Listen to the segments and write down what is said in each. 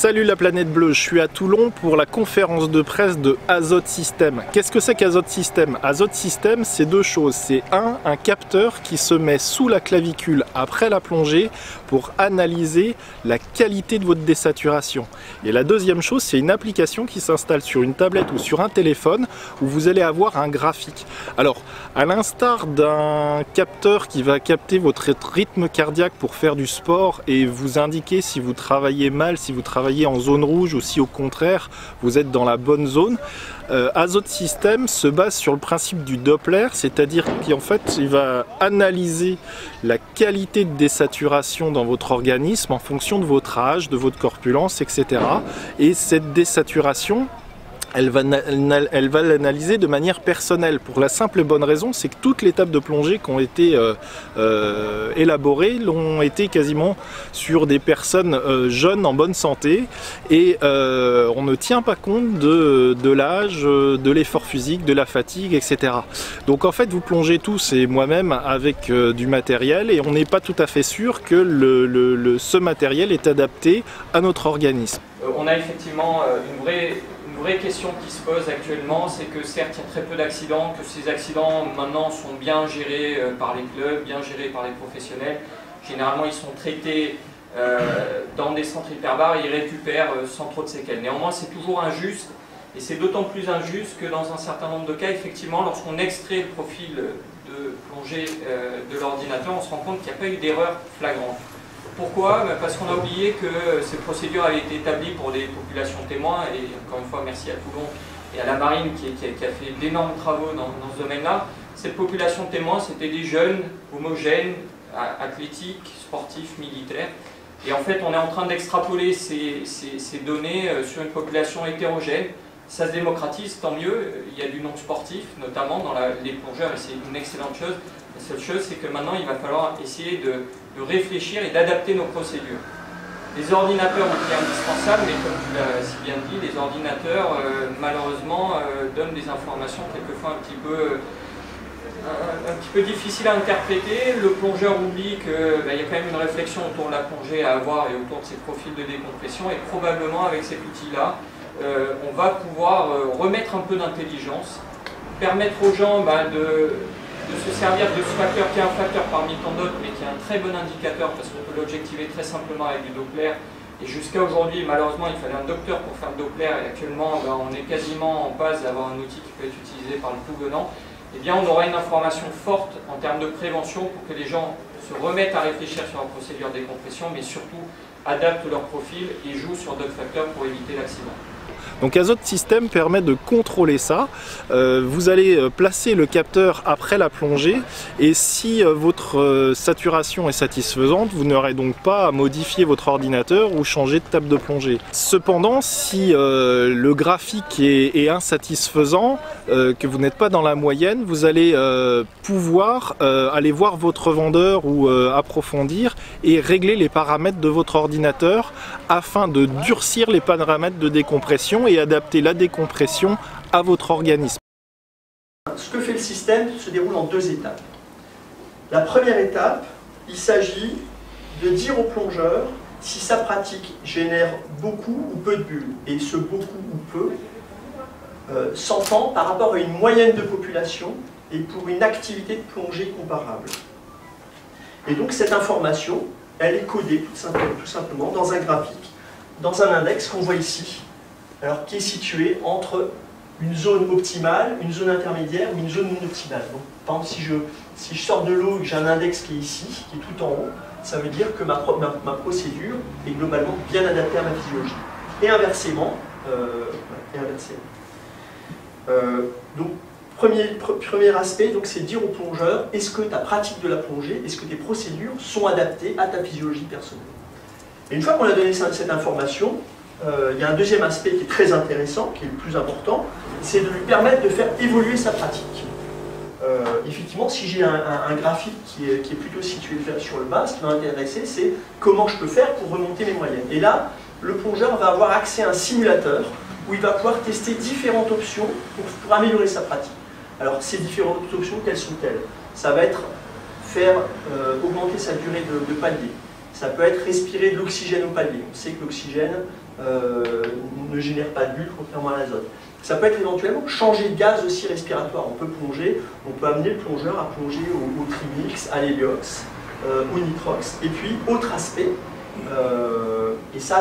Salut la planète bleue, je suis à Toulon pour la conférence de presse de Azote System. Qu'est-ce que c'est qu'Azote System? Azote System, c'est deux choses. C'est un capteur qui se met sous la clavicule après la plongée pour analyser la qualité de votre désaturation. Et la deuxième chose, c'est une application qui s'installe sur une tablette ou sur un téléphone où vous allez avoir un graphique. Alors, à l'instar d'un capteur qui va capter votre rythme cardiaque pour faire du sport et vous indiquer si vous travaillez mal, si vous travaillez en zone rouge ou si au contraire vous êtes dans la bonne zone, Azote System se base sur le principe du Doppler, c'est-à-dire qu'en fait il va analyser la qualité de désaturation dans votre organisme en fonction de votre âge, de votre corpulence, etc. Et cette désaturation, elle va l'analyser de manière personnelle pour la simple et bonne raison, c'est que toutes les tables de plongée qui ont été élaborées l'ont été quasiment sur des personnes jeunes en bonne santé et on ne tient pas compte de l'âge, de l'effort physique, de la fatigue, etc. Donc en fait vous plongez tous et moi-même avec du matériel et on n'est pas tout à fait sûr que ce matériel est adapté à notre organisme. On a effectivement une vraie question qui se pose actuellement, c'est que certes il y a très peu d'accidents, que ces accidents maintenant sont bien gérés par les clubs, bien gérés par les professionnels. Généralement ils sont traités dans des centres hyperbares et ils récupèrent sans trop de séquelles. Néanmoins c'est toujours injuste et c'est d'autant plus injuste que dans un certain nombre de cas, effectivement, lorsqu'on extrait le profil de plongée de l'ordinateur, on se rend compte qu'il n'y a pas eu d'erreur flagrante. Pourquoi? Parce qu'on a oublié que ces procédures avaient été établies pour des populations témoins, et encore une fois merci à Toulon et à la marine qui a fait d'énormes travaux dans ce domaine-là. Cette population témoin, c'était des jeunes, homogènes, athlétiques, sportifs, militaires. Et en fait, on est en train d'extrapoler ces données sur une population hétérogène. Ça se démocratise, tant mieux. Il y a du non-sportif, notamment dans les plongeurs, et c'est une excellente chose. La seule chose, c'est que maintenant, il va falloir essayer de réfléchir et d'adapter nos procédures. Les ordinateurs ont été indispensables, mais comme tu l'as si bien dit, les ordinateurs, malheureusement, donnent des informations quelquefois un petit peu difficiles à interpréter. Le plongeur oublie qu'il y a quand même une réflexion autour de la plongée à avoir et autour de ses profils de décompression, et probablement avec cet outil-là, on va pouvoir remettre un peu d'intelligence, permettre aux gens de se servir de ce facteur qui est un facteur parmi tant d'autres, mais qui est un très bon indicateur parce qu'on peut l'objectiver très simplement avec du Doppler. Et jusqu'à aujourd'hui, malheureusement, il fallait un docteur pour faire le Doppler, et actuellement, on est quasiment en passe d'avoir un outil qui peut être utilisé par le tout venant. Eh bien, on aura une information forte en termes de prévention pour que les gens se remettent à réfléchir sur leur procédure de décompression, mais surtout adaptent leur profil et jouent sur d'autres facteurs pour éviter l'accident. Donc Azote System permet de contrôler ça. Vous allez placer le capteur après la plongée et si votre saturation est satisfaisante, vous n'aurez donc pas à modifier votre ordinateur ou changer de table de plongée. Cependant, si le graphique est insatisfaisant, que vous n'êtes pas dans la moyenne, vous allez pouvoir aller voir votre vendeur ou approfondir et régler les paramètres de votre ordinateur afin de durcir les paramètres de décompression et adapter la décompression à votre organisme. Ce que fait le système se déroule en deux étapes. La première étape, il s'agit de dire au plongeur si sa pratique génère beaucoup ou peu de bulles. Et ce beaucoup ou peu s'entend par rapport à une moyenne de population et pour une activité de plongée comparable. Et donc cette information, elle est codée tout simplement dans un graphique, dans un index qu'on voit ici, alors qui est situé entre une zone optimale, une zone intermédiaire ou une zone non optimale. Donc, par exemple, si je sors de l'eau et que j'ai un index qui est ici, qui est tout en haut, ça veut dire que ma procédure est globalement bien adaptée à ma physiologie. Et inversement, donc, premier aspect, c'est dire au plongeur, est-ce que ta pratique de la plongée, est-ce que tes procédures sont adaptées à ta physiologie personnelle. Et une fois qu'on a donné cette information, il y a un deuxième aspect qui est très intéressant, qui est le plus important, c'est de lui permettre de faire évoluer sa pratique. Effectivement, si j'ai un graphique qui est plutôt situé sur le bas, ce qui va m'intéresser, c'est comment je peux faire pour remonter mes moyennes. Et là, le plongeur va avoir accès à un simulateur où il va pouvoir tester différentes options pour améliorer sa pratique. Alors, ces différentes options, quelles sont-elles? Ça va être faire augmenter sa durée de palier. Ça peut être respirer de l'oxygène au palier. On sait que l'oxygène ne génère pas de bulles, contrairement à l'azote. Ça peut être éventuellement changer de gaz aussi respiratoire. On peut plonger, on peut amener le plongeur à plonger au trimix, à l'héliox, au nitrox. Et puis, autre aspect, et ça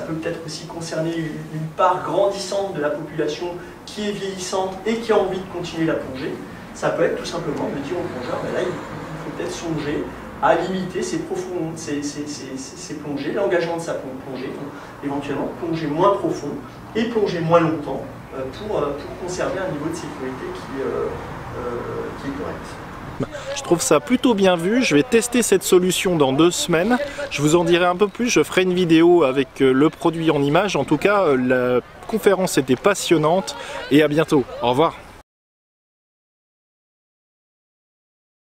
peut peut-être aussi concerner une part grandissante de la population qui est vieillissante et qui a envie de continuer la plongée. Ça peut être tout simplement de dire au plongeur, ben là, il faut peut-être songer à limiter ses plongées, l'engagement de sa plongée, donc éventuellement plonger moins profond et plonger moins longtemps pour conserver un niveau de sécurité qui est correct. Je trouve ça plutôt bien vu, je vais tester cette solution dans 2 semaines, je vous en dirai un peu plus, je ferai une vidéo avec le produit en image. En tout cas, la conférence était passionnante et à bientôt, au revoir.